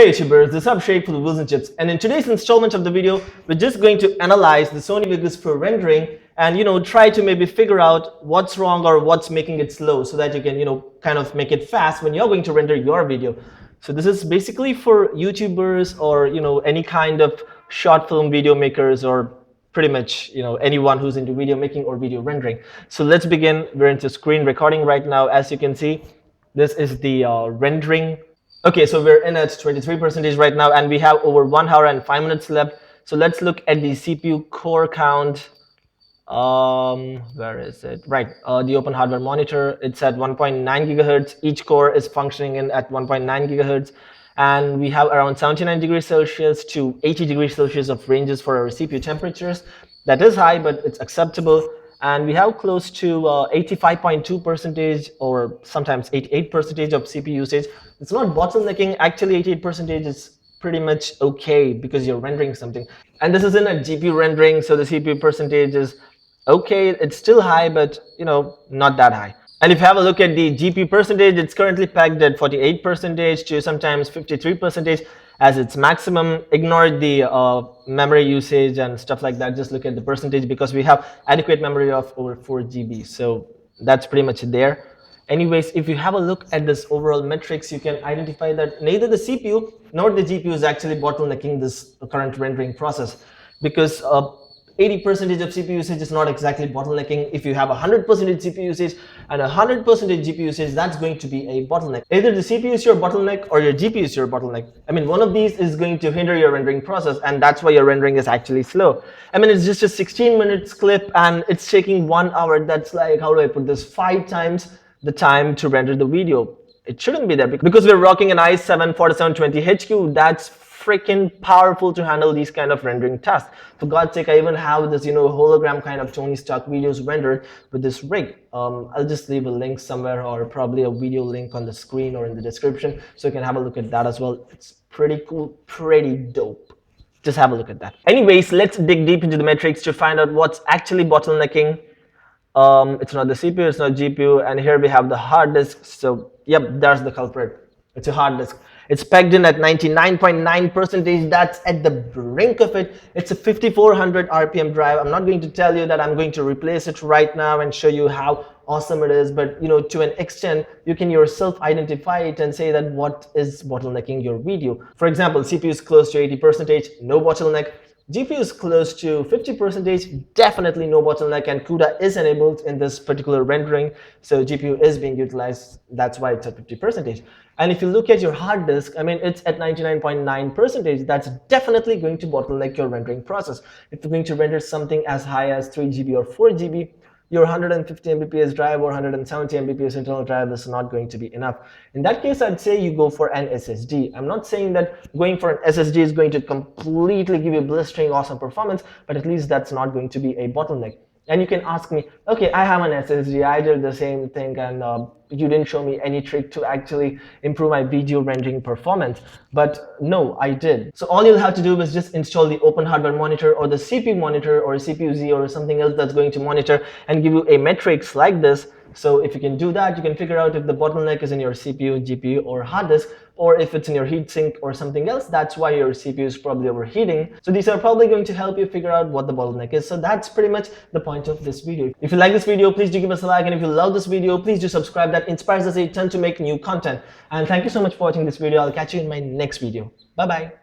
Hey YouTubers, this is Abhishek for the Wheels and Chips, and in today's installment of the video, we're just going to analyze the Sony Vegas Pro rendering and try to maybe figure out what's wrong or what's making it slow so that you can kind of make it fast when you're going to render your video. So this is basically for YouTubers or any kind of short film video makers or pretty much anyone who's into video making or video rendering. So let's begin. We're into screen recording right now. As you can see, this is the rendering. Okay, so we're in at 23% right now, and we have over 1 hour and 5 minutes left. So let's look at the CPU core count. Where is it? Right, the open hardware monitor, it's at 1.9 gigahertz. Each core is functioning in at 1.9 gigahertz. And we have around 79 degrees Celsius to 80 degrees Celsius of ranges for our CPU temperatures. That is high, but it's acceptable. And we have close to 85.2% or sometimes 88% of CPU usage. It's not bottlenecking. Actually, 88% is pretty much okay because you're rendering something. And this is in a GPU rendering, so the CPU percentage is okay. It's still high, but not that high. And if you have a look at the GPU percentage, it's currently pegged at 48% to sometimes 53% as its maximum. Ignore the memory usage and stuff like that. Just look at the percentage because we have adequate memory of over 4 GB. So that's pretty much there. Anyways, if you have a look at this overall metrics, you can identify that neither the CPU nor the GPU is actually bottlenecking this current rendering process, because 80% of CPU usage is not exactly bottlenecking. If you have 100% CPU usage and 100% GPU usage, that's going to be a bottleneck. Either the CPU is your bottleneck or your GPU is your bottleneck. I mean, one of these is going to hinder your rendering process, and that's why your rendering is actually slow. I mean, it's just a 16 minutes clip and it's taking 1 hour. That's like, how do I put this, 5 times the time to render the video. It shouldn't be there because we're rocking an i7 4720 HQ. That's freaking powerful to handle these kind of rendering tasks. For God's sake, I even have this hologram kind of Tony Stark videos rendered with this rig. I'll just leave a link somewhere or probably a video link on the screen or in the description so you can have a look at that as well. It's pretty cool, pretty dope. Just have a look at that. Anyways, let's dig deep into the metrics to find out what's actually bottlenecking. It's not the CPU, it's not GPU, and here we have the hard disk. So yep, there's the culprit. It's a hard disk. It's pegged in at 99.9%. That's at the brink of it. It's a 5400 RPM drive. I'm not going to tell you that I'm going to replace it right now and show you how awesome it is, but to an extent, you can yourself identify it and say that what is bottlenecking your video. For example, CPU is close to 80%, no bottleneck. GPU is close to 50%, definitely no bottleneck, and CUDA is enabled in this particular rendering, so GPU is being utilized. That's why it's at 50%. And if you look at your hard disk, I mean, it's at 99.9%. That's definitely going to bottleneck your rendering process. If you're going to render something as high as 3 GB or 4 GB, your 150 Mbps drive or 170 Mbps internal drive is not going to be enough. In that case, I'd say you go for an SSD. I'm not saying that going for an SSD is going to completely give you blistering awesome performance, but at least that's not going to be a bottleneck. And you can ask me, okay, I have an SSD, I did the same thing, and you didn't show me any trick to actually improve my video rendering performance. But no, I did. So all you'll have to do is just install the open hardware monitor or the CPU monitor or CPU-Z or something else that's going to monitor and give you a metrics like this. So if you can do that, you can figure out if the bottleneck is in your CPU, GPU, or hard disk, or if it's in your heatsink or something else. That's why your CPU is probably overheating. So these are probably going to help you figure out what the bottleneck is. So that's pretty much the point of this video. If you like this video, please do give us a like, and if you love this video, please do subscribe. That inspires us a ton to make new content. And thank you so much for watching this video. I'll catch you in my next video. Bye bye.